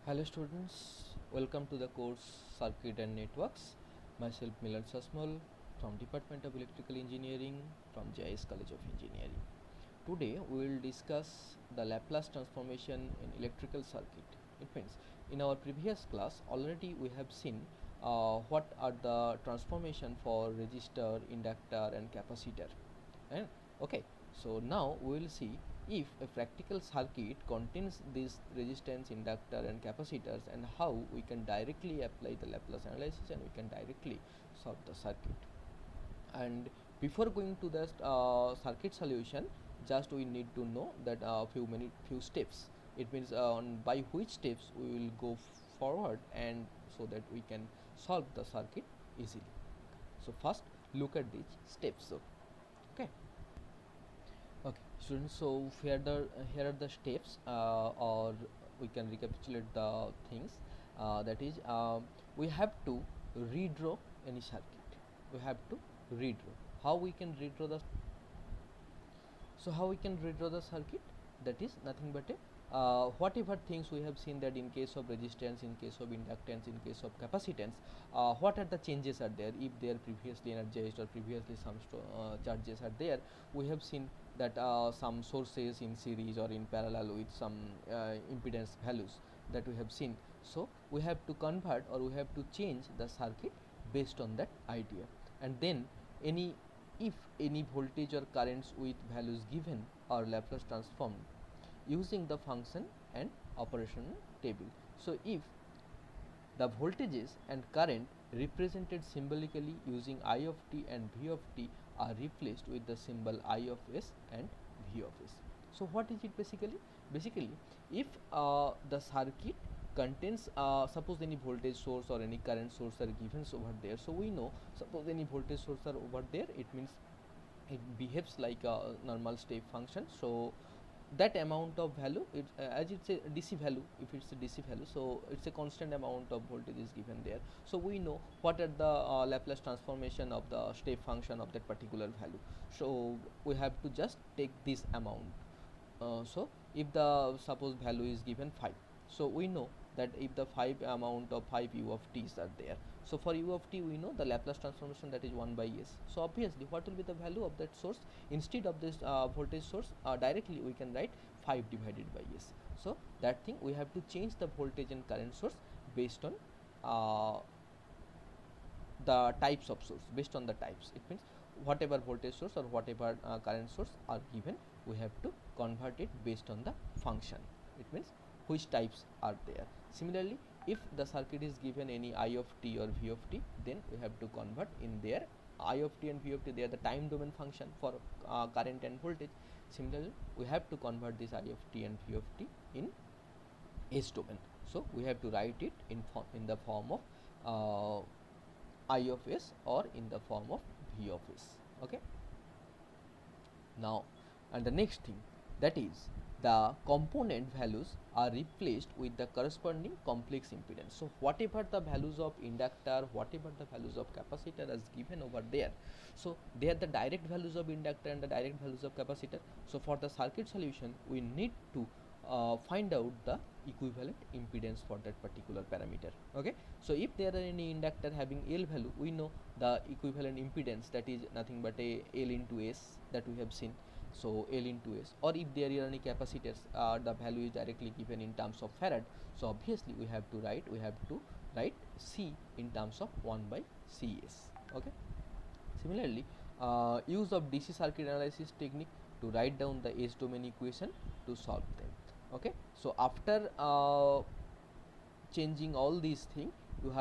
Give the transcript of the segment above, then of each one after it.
Hello students, welcome to the course Circuit and Networks. Myself Milan Sasmal from Department of Electrical Engineering from JIS College of Engineering. Today we will discuss the Laplace transformation in electrical circuit. It means in our previous class already we have seen what are the transformation for resistor, inductor and capacitor. Eh? Okay, so now we will see if a practical circuit contains these resistance, inductor and capacitors, and how we can directly apply the Laplace analysis and we can directly solve the circuit. And before going to the circuit solution, just we need to know that few steps. It means on by which steps we will go forward, and so that we can solve the circuit easily. So first look at these steps. So okay. Okay, students. So here are the steps, or we can recapitulate the things. That is, we have to redraw any circuit. We have to redraw. How we can redraw the how we can redraw the circuit? That is nothing but a whatever things we have seen, that in case of resistance, in case of inductance, in case of capacitance, what are the changes are there if they are previously energized or previously some charges are there. We have seen that some sources in series or in parallel with some impedance values that we have seen. So we have to convert or we have to change the circuit based on that idea, and then any if any voltage or currents with values given are Laplace transformed using the function and operation table. So if the voltages and current represented symbolically using I of t and V of t are replaced with the symbol I of s and V of s. So what is it basically? Basically, if the circuit contains suppose any voltage source or any current source are given over there, so we know suppose any voltage source are over there, it means it behaves like a normal step function. So that amount of value, as it's a DC value, if it's a DC value, so it's a constant amount of voltage is given there. So we know what are the Laplace transformation of the step function of that particular value. So we have to just take this amount. So if the suppose value is given 5, so we know that if the 5 amount of 5 u of t's are there, so for u of t we know the Laplace transformation, that is 1 by s. So obviously what will be the value of that source? Instead of this voltage source, directly we can write 5 divided by s. So that thing we have to change the voltage and current source based on the types of source, based on the types. It means whatever voltage source or whatever current source are given, we have to convert it based on the function. It means which types are there. Similarly, if the circuit is given any I of t or V of t, then we have to convert in their I of t and V of t, they are the time domain function for current and voltage. Similarly, we have to convert this I of t and V of t in S domain. So we have to write it in the form of I of s or in the form of V of s. Okay. Now, and the next thing, that is the component values are replaced with the corresponding complex impedance. So whatever the values of inductor, whatever the values of capacitor is given over there, so they are the direct values of inductor and the direct values of capacitor. So for the circuit solution, we need to find out the equivalent impedance for that particular parameter. Okay, so if there are any inductor having L value, we know the equivalent impedance, that is nothing but a L into S, that we have seen. So L into S, or if there are any capacitors, the value is directly given in terms of farad. So obviously we have to write C in terms of 1 by Cs. Okay. Similarly, use of DC circuit analysis technique to write down the S domain equation to solve them. Okay, so after changing all these things, we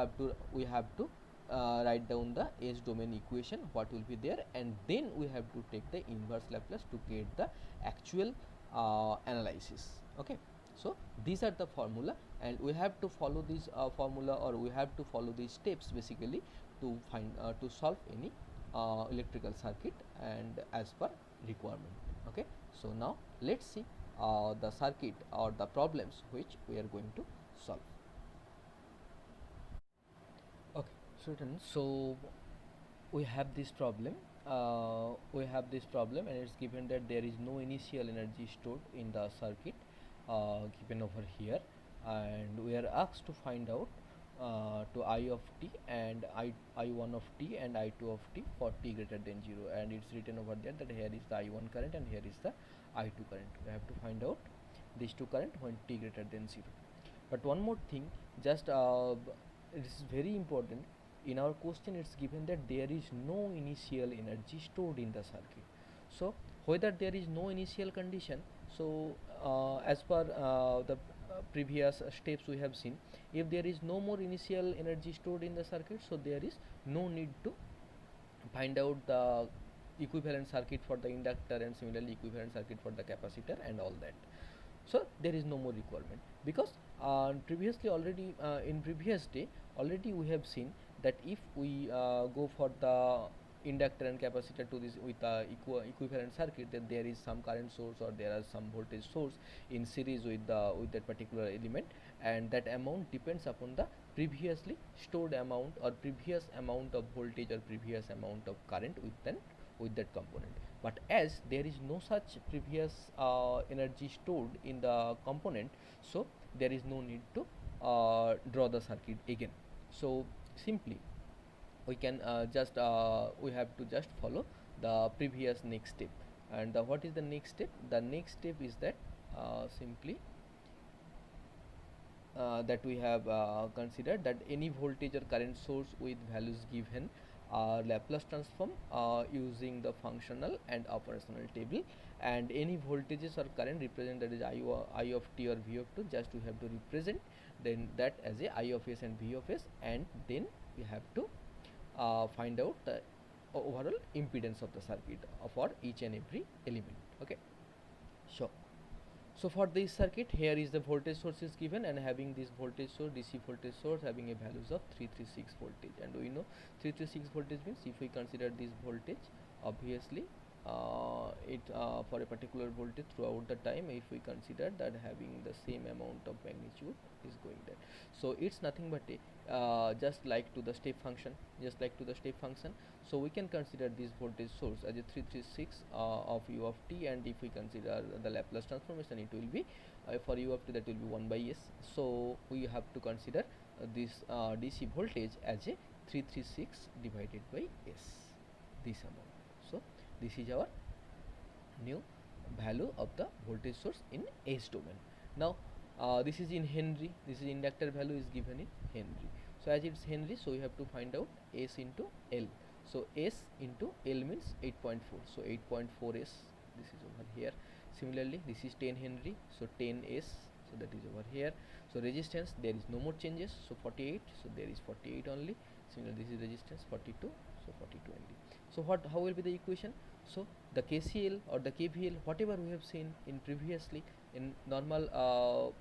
have to write down the S domain equation, what will be there, and then we have to take the inverse Laplace to get the actual analysis. Okay, so these are the formula, and we have to follow this formula, or we have to follow these steps basically to find to solve any electrical circuit and as per requirement. Okay, so now let's see the circuit or the problems which we are going to solve. Okay, students, so we have this problem. And it's given that there is no initial energy stored in the circuit given over here. and we are asked to find out to I of t and I1 of t and I2 of t for t greater than 0, and it's written over there that here is the I1 current and here is the I2 current. We have to find out these two current when t greater than 0. But one more thing, just it is very important. In our question it's given that there is no initial energy stored in the circuit. So whether there is no initial condition, so as per the previous steps we have seen, if there is no more initial energy stored in the circuit, so there is no need to find out the equivalent circuit for the inductor and similarly equivalent circuit for the capacitor and all that. So there is no more requirement, because previously already in previous day already we have seen that if we go for the inductor and capacitor to this with the equivalent circuit, then there is some current source or there are some voltage source in series with that particular element, and that amount depends upon the previously stored amount or previous amount of voltage or previous amount of current with that component. But as there is no such previous energy stored in the component, so there is no need to draw the circuit again. So simply we can we have to just follow the previous next step. And what is the next step? The next step is that simply that we have considered that any voltage or current source with values given Laplace transform using the functional and operational table, and any voltages or current represent, that is I of t or V of t, just we have to represent then that as a I of s and V of s, and then we have to find out the overall impedance of the circuit for each and every element. Okay, so for this circuit, here is the voltage source is given, and having this voltage source, DC voltage source, having a values of 336 voltage, and we know 336 voltage means if we consider this voltage, obviously it for a particular voltage throughout the time, if we consider that having the same amount of magnitude is going there, so it's nothing but a just like to the step function, so we can consider this voltage source as a 336 of u of t, and if we consider the Laplace transformation, it will be for u of t, that will be 1 by s. So we have to consider this DC voltage as a 336 divided by s, this amount. So this is our new value of the voltage source in S domain. Now this is in Henry, this is inductor value is given in Henry. So as it's Henry, so we have to find out S into L. So S into L means 8.4. So 8.4 S, this is over here. Similarly, this is 10 Henry, so 10 S, so that is over here. So resistance, there is no more changes, so 48, so there is 48 only. Similarly, this is resistance 42, so 42 only. So how will be the equation? So the KCL or the KVL, whatever we have seen in previously in normal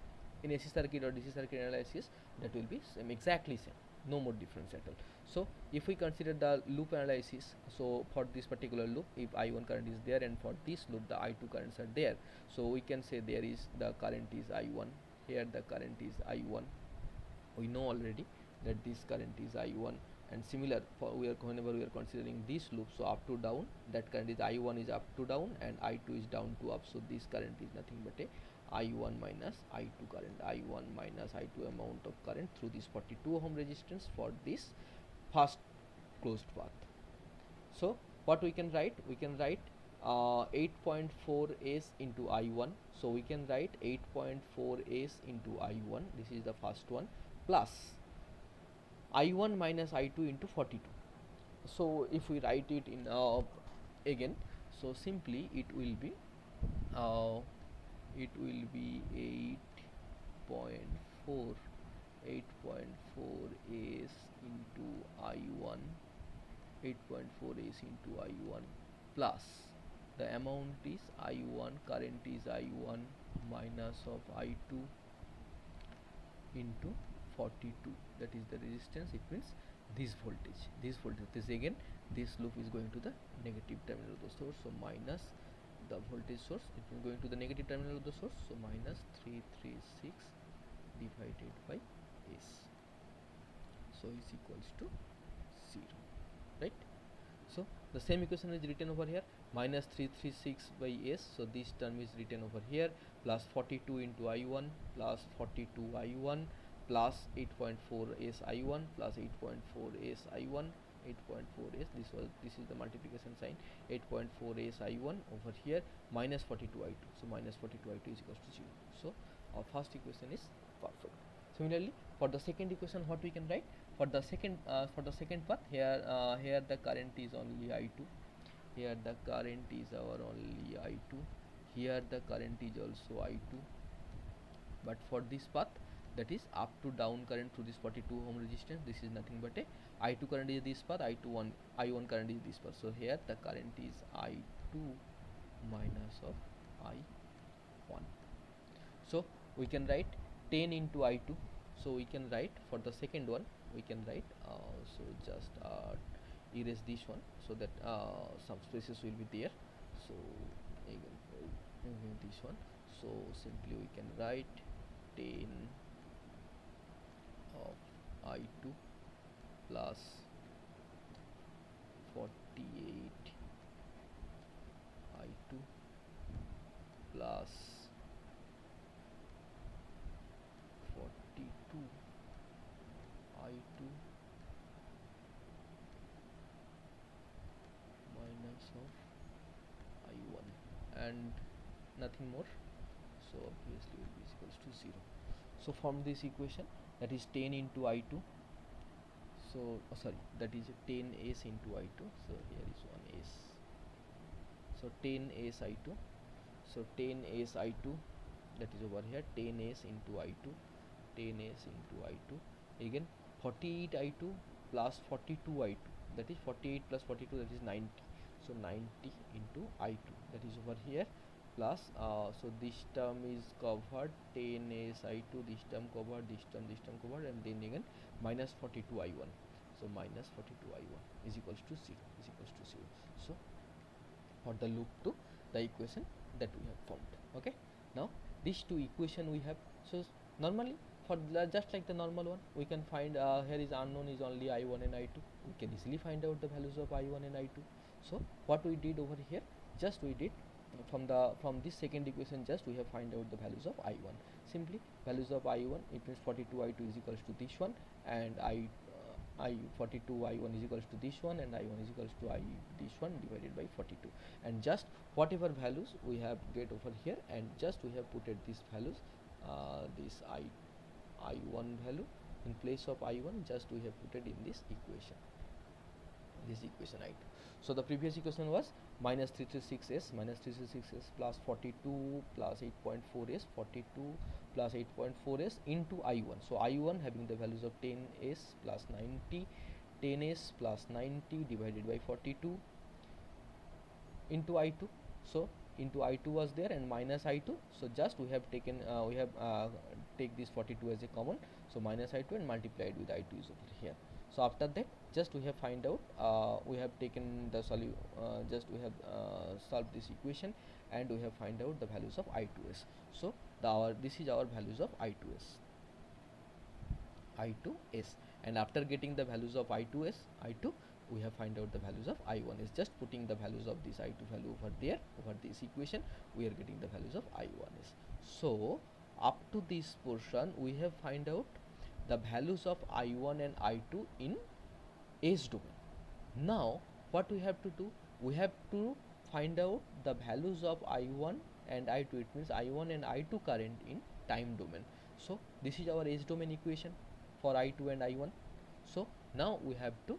in AC circuit or DC circuit analysis, that will be same, exactly same, no more difference at all. So if we consider the loop analysis, so for this particular loop, if I1 current is there and for this loop the I2 currents are there, so we can say there is the current is I1, here the current is I1, we know already that this current is I1, and similar for whenever we are considering this loop, so up to down, that current is I1 is up to down and I2 is down to up, so this current is nothing but a I1 minus I2 current, I1 minus I2 amount of current through this 42 ohm resistance for this first closed path. So what we can write? We can write 8.4 S into I1, so we can write 8.4 S into I1, this is the first one, plus I1 minus I2 into 42. So if we write it in again, so simply it will be 8.4 S into I1, 8.4 S into I1 plus the amount is I1, current is I1 minus of I2 into 42, that is the resistance. It means this voltage is again, this loop is going to the negative terminal of the source, so minus the voltage source, it is going to the negative terminal of the source, so minus 336 divided by S, so is equals to 0, right? So the same equation is written over here. minus 336 by s, so this term is written over here, plus 42 into I1 plus 42 I1 plus 8.4 s I1 plus 8.4 s I1, 8.4 s, this is the multiplication sign, 8.4 s I1 over here minus 42 I2, so minus 42 I2 is equals to 0. So our first equation is perfect. Similarly, for the second equation, what we can write? For the second part, here the current is only I2, here the current is our only I2, here the current is also I2, but for this path, that is up to down current through this 42 ohm resistance, this is nothing but a I2 current is this path, I1 current is this path, so here the current is I2 minus of I1. So we can write 10 into I2, so we can write for the second one, we can write so just erase this one, so that some spaces will be there, so again this one, so simply we can write 10 of I2 plus 48 I2 plus 42 I2 minus of I1 and nothing more, so obviously will be equals to 0. So from this equation, that is 10 into I2, so sorry, that is 10 s into I2, so here is 1 s, so 10 s I2, so 10 s I2, that is over here 10 s into I2, 10 s into I2, again 48 I2 plus 42 I2, that is 48 plus 42, that is 90, so 90 into I2, that is over here, plus so this term is covered, 10 s I2, this term covered, this term covered, and then again minus 42 I1, so minus 42 I1 is equals to 0, is equals to 0. So for the loop 2, the equation that we have found. Okay, now these two equation we have, so normally for just like the normal one, we can find here is unknown is only I1 and I2, we can easily find out the values of I1 and I2. So what we did over here, just we did from this second equation, just we have find out the values of I1. Simply values of I1, it means 42 I2 is equals to this one, and I42 I1 is equals to this one, and I1 is equals to this one divided by 42, and just whatever values we have get over here, and just we have put at these values, this I1 value in place of I1, just we have put it in this equation, I2. So the previous equation was minus 336s plus 42 plus 8.4s, 42 plus 8.4s into I1. So I1 having the values of 10s plus 90, 10s plus 90 divided by 42 into I2. So into I2 was there and minus I2. So just we have taken take this 42 as a common. So minus I2 and multiplied with I2 is over here. So after that, just we have find out, we have taken the just we have solved this equation, and we have find out the values of I2s. So this is our values of I2s, and after getting the values of I2, we have find out the values of I1 is, just putting the values of this I2 value over there, over this equation, we are getting the values of I1 is. So up to this portion, we have find out the values of I1 and I2 in S domain. Now what we have to do, we have to find out the values of I1 and I2, it means I1 and I2 current in time domain. So this is our S domain equation for I2 and I1. So now we have to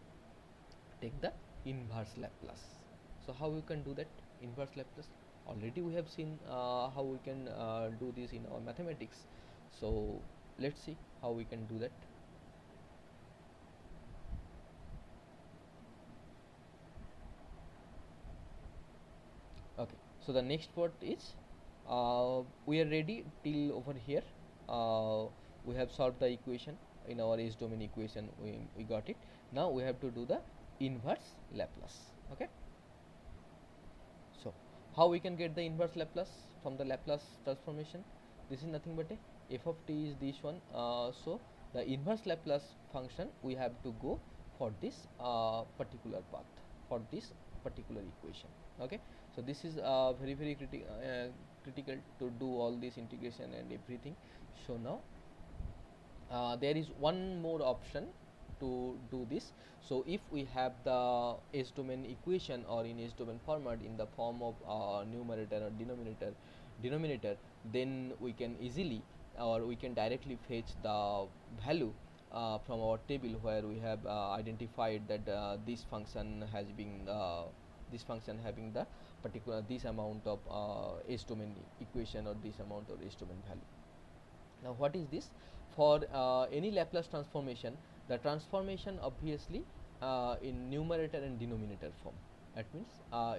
take the inverse Laplace. So how we can do that inverse Laplace? Already we have seen how we can do this in our mathematics. So let's see how we can do that. Okay, so the next part is we are ready till over here. We have solved the equation in our S domain equation, we got it. Now we have to do the inverse Laplace. Okay, so how we can get the inverse Laplace from the Laplace transformation? This is nothing but a f of t is this one, so the inverse Laplace function we have to go for this particular path, for this particular equation. Okay, so this is critical to do all this integration and everything. So now there is one more option to do this. So if we have the S domain equation or in S domain format in the form of numerator or denominator, then we can easily or we can directly fetch the value from our table where we have identified that this function has been this function having the particular this amount of S domain equation or this amount of S domain value. Now what is this? For any Laplace transformation, the transformation obviously in numerator and denominator form. That means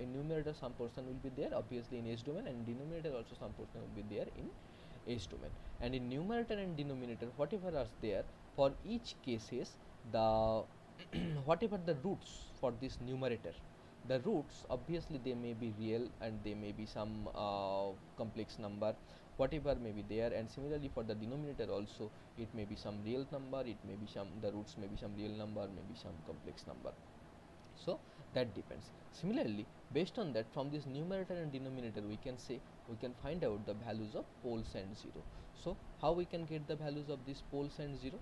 in numerator some portion will be there obviously in S domain, and denominator also some portion will be there in S domain. And in numerator and denominator, whatever are there, for each cases the whatever the roots for this numerator, the roots obviously they may be real and they may be some complex number, whatever may be there. And similarly for the denominator also, it may be some real number, it may be some, the roots may be some real number, maybe some complex number. So that depends. Similarly, based on that, from this numerator and denominator, we can say we can find out the values of poles and 0. So how we can get the values of these poles and 0?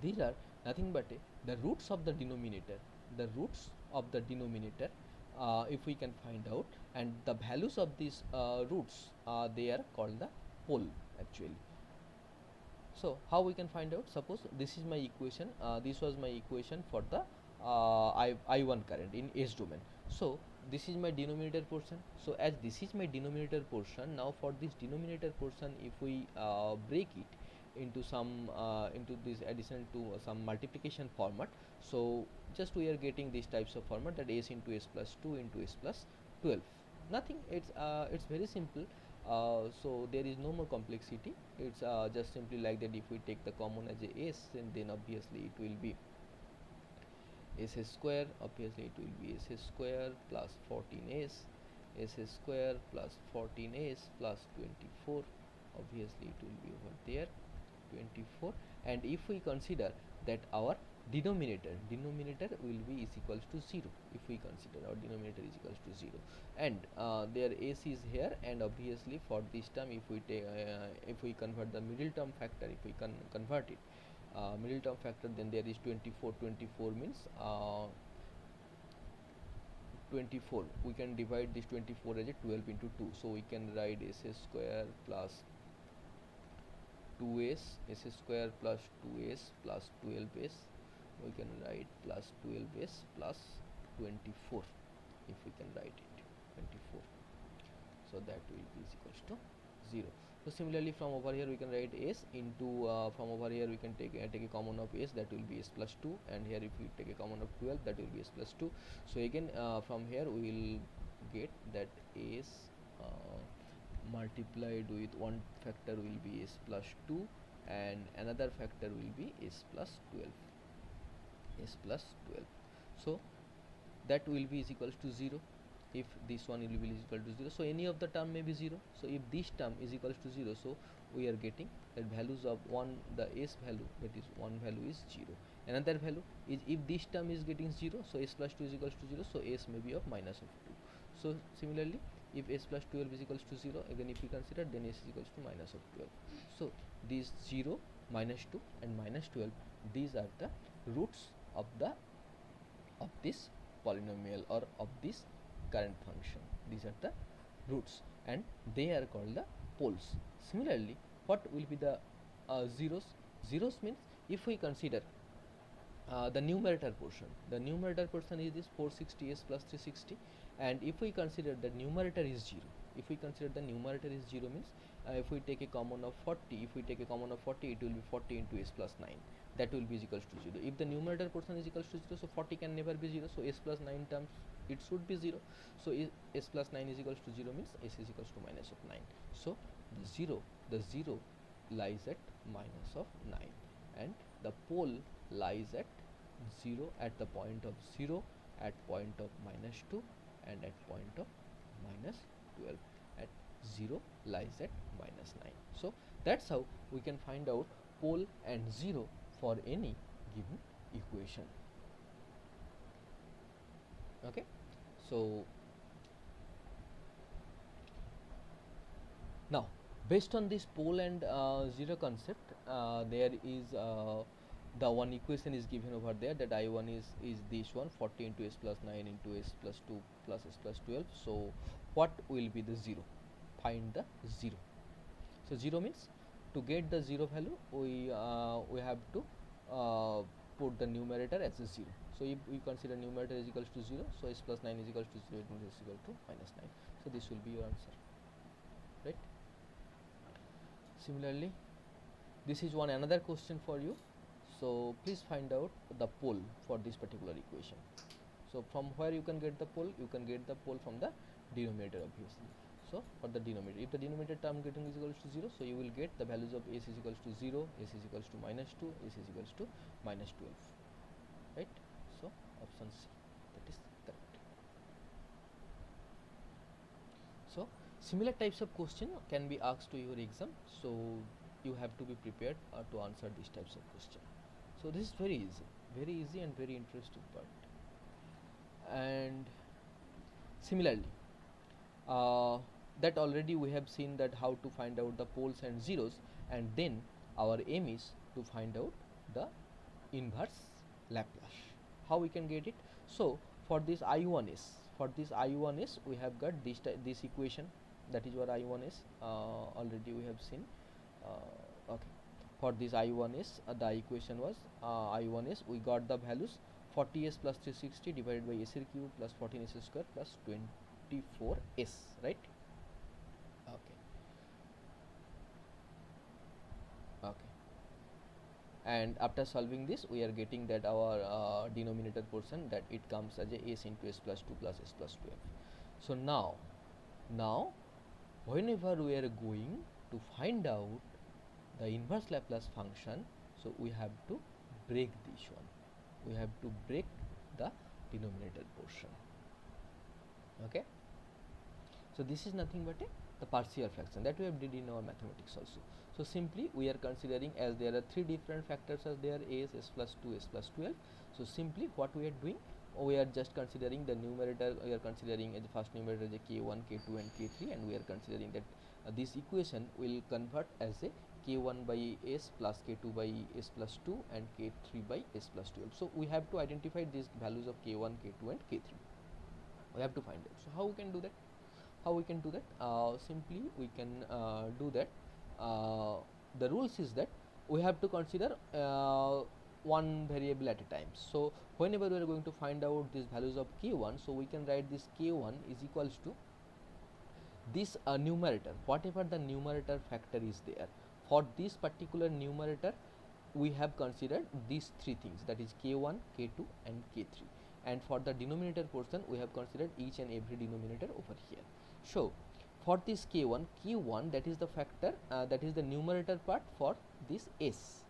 These are nothing but the roots of the denominator, the roots of the denominator, if we can find out, and the values of these roots, they are called the pole actually. So how we can find out? Suppose this is my equation, this was my equation for the I1 current in S domain. So this is my denominator portion. So as this is my denominator portion, now for this denominator portion, if we break it into some into this addition to some multiplication format, so just we are getting these types of format, that S into S plus 2 into S plus 12. Nothing, it's very simple. So there is no more complexity. It's just simply like that. If we take the common as a S, and then obviously it will be S square, obviously it will be S square plus 14s, S square plus 14s plus 24, obviously it will be over there 24. And if we consider that our denominator will be is equals to 0, if we consider our denominator is equals to 0, and their S is here, and obviously for this term, if we take if we convert the middle term factor, if we convert it middle term factor, then there is 24. 24 means 24, we can divide this 24 as a 12 into 2, so we can write S square plus 2s, S square plus 2s plus 12s, we can write plus 12s plus 24, if we can write it 24, so that will be is equals to 0. So similarly from over here we can write s into from over here we can take a common of s, that will be s plus 2, and here if we take a common of 12, that will be s plus 2. So again from here we will get that s multiplied with one factor will be s plus 2, and another factor will be s plus 12, s plus 12. So that will be is equals to 0. If this one will be is equal to 0, so any of the term may be 0. So if this term is equals to 0, so we are getting that values of one, the s value, that is one value is 0. Another value is, if this term is getting 0, so s plus 2 is equals to 0, so s may be of minus of 2. So similarly, if s plus 12 is equals to 0, again if we consider, then s is equals to minus of 12. So these 0, minus 2 and minus 12, these are the roots of this polynomial or of this current function. These are the roots, and they are called the poles. Similarly, what will be the zeros? Zeros means, if we consider the numerator portion, the numerator portion is this 460s plus 360, and if we consider the numerator is 0, if we consider the numerator is 0 means if we take a common of 40, if we take a common of 40, it will be 40 into s plus 9, that will be equals to 0. If the numerator portion is equals to 0, so 40 can never be 0, so s plus 9 terms it should be 0. So s plus 9 is equals to 0 means s is equals to minus of 9. So the 0 lies at minus of 9, and the pole lies at 0, at the point of 0, at point of minus 2, and at point of minus 12. At 0 lies at minus 9. So that's how we can find out pole and 0 for any given equation. Okay, So now, based on this pole and zero concept, there is the one equation is given over there, that I1 is this one, 40 into s plus 9 into s plus 2 plus s plus 12. So what will be the zero? Find the zero. So 0 means, to get the 0 value, we have to put the numerator as a 0. So if we consider numerator is equals to 0, so s plus 9 is equals to 0, it means s equal to minus 9. So this will be your answer, right? Similarly, this is one another question for you. So please find out the pole for this particular equation. So from where you can get the pole? You can get the pole from the denominator, obviously. So for the denominator, if the denominator term getting is equals to 0, so you will get the values of s is equals to 0, s is equals to minus 2, s is equals to minus 12, right? So option C, that is correct. So similar types of question can be asked to your exam, so you have to be prepared to answer these types of question. So this is very easy and very interesting part. And similarly, that already we have seen that how to find out the poles and zeros, and then our aim is to find out the inverse Laplace. How we can get it? So for this I1s, we have got this equation, that is what I1 is, already we have seen. Okay, for this I1 is, the equation was I1 is, we got the values 40s plus 360 divided by s cube plus 14s square plus 24s, right? Okay. Okay, and after solving this, we are getting that our denominator portion, that it comes as a s into s plus 2 plus s plus 12. So now whenever we are going to find out the inverse Laplace function, so we have to break this one, we have to break the denominator portion. Okay, so this is nothing but the partial fraction that we have did in our mathematics also. So simply we are considering, as there are three different factors as there, s plus 2, s plus 12. So simply what we are doing, we are just considering the numerator, we are considering as the first numerator as a k1, k2 and k3, and we are considering that this equation will convert as a k1 by s plus k2 by s plus 2 and k3 by s plus 12. So we have to identify these values of k1, k2 and k3. We have to find it. So how we can do that? Simply we can do that. The rules is that we have to consider one variable at a time. So whenever we are going to find out these values of k1, so we can write this k1 is equals to this numerator, whatever the numerator factor is there. For this particular numerator, we have considered these three things, that is k1, k2 and k3, and for the denominator portion we have considered each and every denominator over here. So for this k1, that is the factor, that is the numerator part for this s,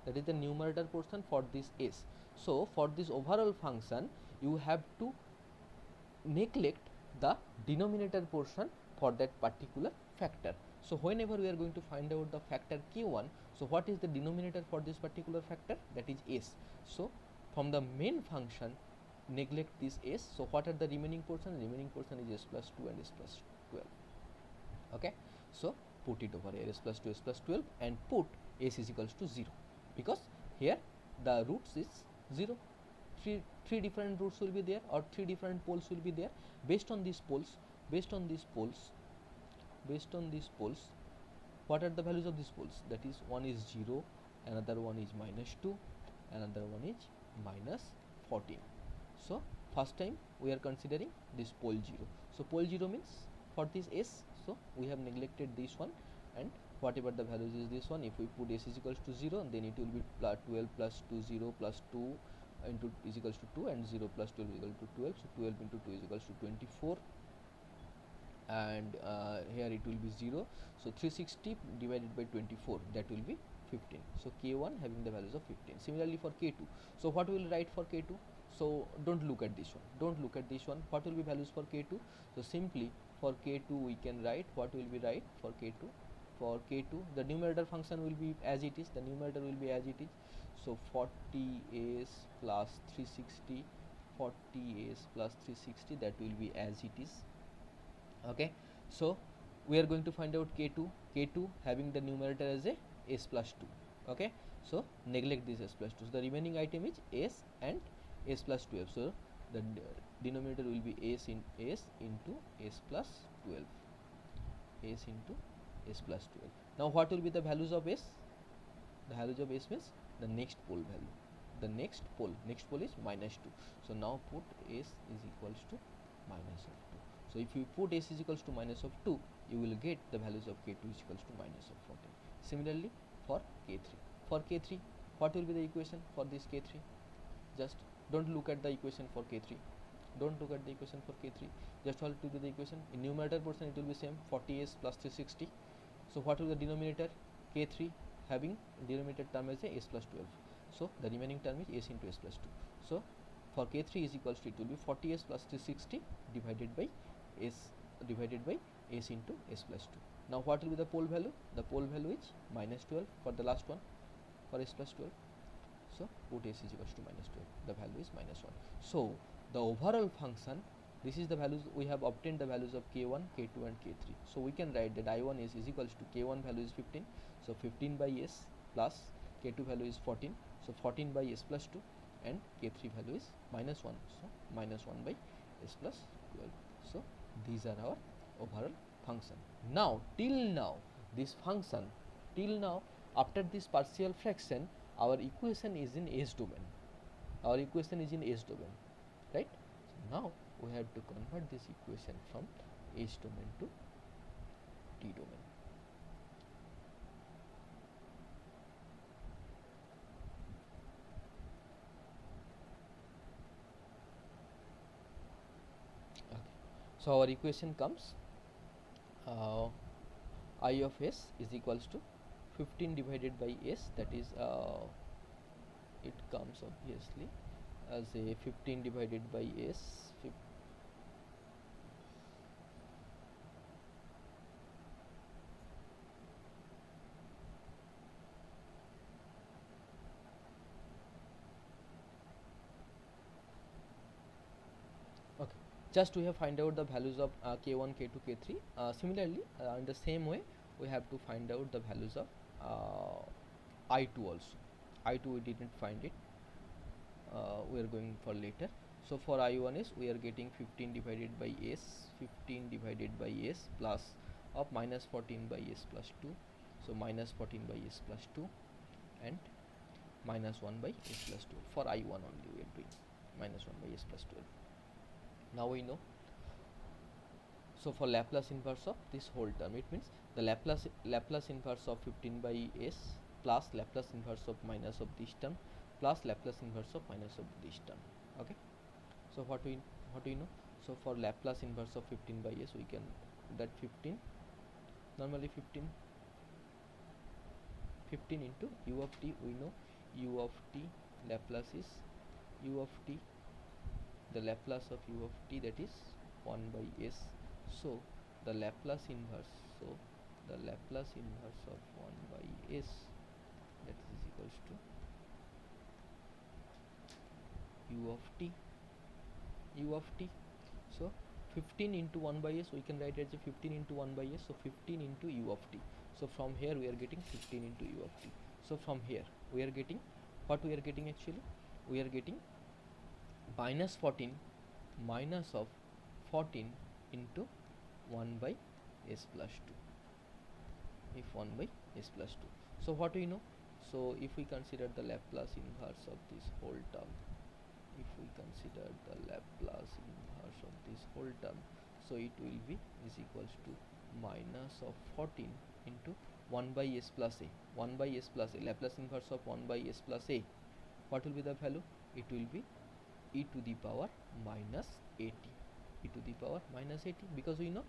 that is the numerator portion for this s. So for this overall function, you have to neglect the denominator portion for that particular factor. So whenever we are going to find out the factor k1, so what is the denominator for this particular factor? That is s. So from the main function, neglect this s. So what are the remaining portion? Remaining portion is s plus 2 and s plus 12. Okay, so put it over here, s plus 2, s plus 12, and put s is equals to 0, because here the roots is 0. Three different roots will be there, or three different poles will be there. Based on these poles, what are the values of these poles? That is, one is 0, another one is minus 2, another one is minus 14. So first time we are considering this pole 0. So pole 0 means for this s, so we have neglected this one, and whatever the values is this one, if we put s is equals to 0, then it will be 12 plus 2, 0 plus 2 into is equals to 2, and 0 plus 12 is equal to 12. So 12 into 2 is equals to 24, and here it will be 0. So 360 divided by 24, that will be 15. So k1 having the values of 15. Similarly for k2, so what we will write for k2? So don't look at this one, what will be values for k2? So simply for k2 we can write, what will be write for k2? For k2, the numerator function will be as it is, so 40s plus 360 40s plus 360, that will be as it is. Okay, so we are going to find out k2 having the numerator as a s plus 2. Okay, so neglect this s plus 2. So the remaining item is s and s plus 12. So the denominator will be s into s plus 12, s into s plus 12. Now what will be the values of s? The values of s means the next pole value. The next pole is minus 2. So now put s is equals to minus of 2. So if you put s is equals to minus of 2, you will get the values of k2 is equals to minus of 14. Similarly for k3. For k3, what will be the equation for this k3? Just don't look at the equation for k3. Don't look at the equation for k3. Just all to the equation. In numerator portion it will be same, 40s plus 360. So what will the denominator? K3 having denominator term as a s plus 12. So the remaining term is s into s plus 2. So for k3 is equals to, it will be 40s plus 360 divided by s into s plus 2. Now what will be the pole value? The pole value is minus 12 for the last one, for s plus 12. So put s is equals to minus 12. The value is minus 1. So the overall function, this is the values we have obtained, the values of k1, k2 and k3. So we can write that I1 is equals to k1 value is 15. So 15 by s plus k2 value is 14. So 14 by s plus 2 and k3 value is minus 1. So minus 1 by s plus 12. So these are our overall function. Now this function, till now after this partial fraction, our equation is in s domain. Our equation is in s domain, right? So now we have to convert this equation from s domain to t domain. Okay. So our equation comes I of s is equals to 15 divided by s, that is it comes obviously as a 15 divided by s. Okay, just we have find out the values of k1, k2, k3. Similarly, in the same way, we have to find out the values of I2 also. I2 we didn't find it. We are going for later. So for I1 is we are getting 15 divided by s, 15 divided by s plus of minus 14 by s plus 2. So minus 14 by s plus 2 and minus 1 by s plus 2. For I1 only we are doing minus 1 by s plus 12. Now we know. So for Laplace inverse of this whole term, it means the Laplace inverse of 15 by s plus Laplace inverse of minus of this term plus Laplace inverse of minus of this term. Okay. So what do we know? So for Laplace inverse of 15 by s, we can that 15 normally 15 into u of t. We know u of t Laplace is u of t, the Laplace of u of t, that is 1 by s. So the Laplace inverse, so the Laplace inverse of 1 by s, that is equals to u of t. So 15 into 1 by s, we can write it as 15 into 1 by s. So 15 into u of t. So from here we are getting 15 into u of t. So from here we are getting what we are getting actually? We are getting minus 14 minus of 14 into 1 by s plus 2. If 1 by s plus 2. So what we know? So if we consider the Laplace inverse of this whole term, if we consider the Laplace inverse of this whole term, so it will be is equals to minus of 14 into 1 by s plus a. 1 by s plus a, Laplace inverse of 1 by s plus a, what will be the value? It will be e to the power minus 80. E to the power minus 80, because we know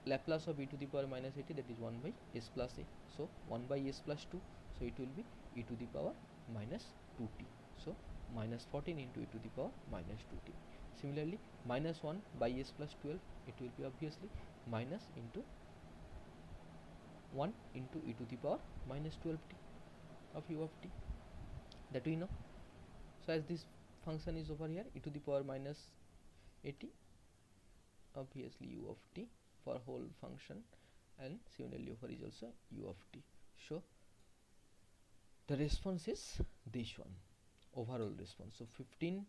Laplace of e to the power minus 80, that is 1 by s plus a. So 1 by s plus 2, so it will be e to the power minus 2t. So minus 14 into e to the power minus 2t. Similarly, minus 1 by s plus 12, it will be obviously minus into 1 into e to the power minus 12t of u of t, that we know. So as this function is over here, e to the power minus at, obviously u of t for whole function, and similarly over is also u of t. So the response is this one, overall response. So 15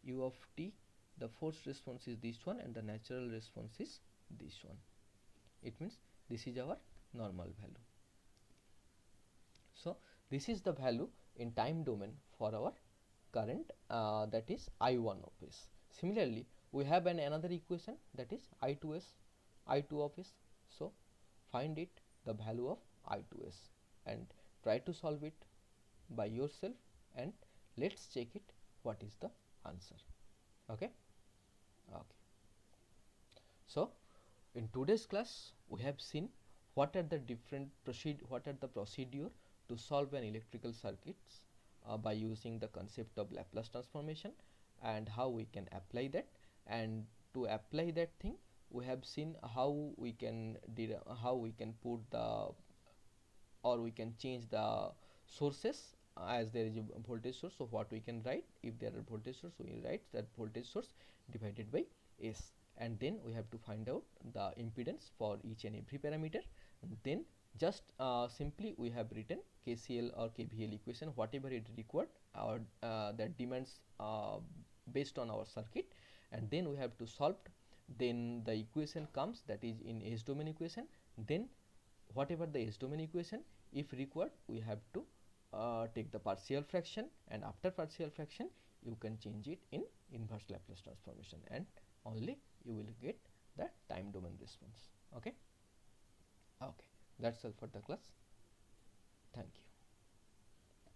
u of t, the forced response is this one, and the natural response is this one. It means this is our normal value. So this is the value in time domain for our current, that is I1 of s. Similarly, we have another equation, that is I2s, I2 of s. So find it, the value of I2s, and try to solve it by yourself, and let's check it what is the answer. Okay. So in today's class we have seen what are the procedure to solve an electrical circuits by using the concept of Laplace transformation, and how we can apply that. And to apply that thing, we have seen how we can put the, or we can change the sources, as there is a voltage source. So what we can write, if there are voltage source, we will write that voltage source divided by S, and then we have to find out the impedance for each and every parameter. And then just simply we have written KCL or KVL equation, whatever it required, our that demands based on our circuit, and then we have to solve. Then the equation comes, that is in S domain equation. Then whatever the S domain equation, if required, we have to take the partial fraction, and after partial fraction you can change it in inverse Laplace transformation, and only you will get the time domain response. Okay, that's all for the class. Thank you.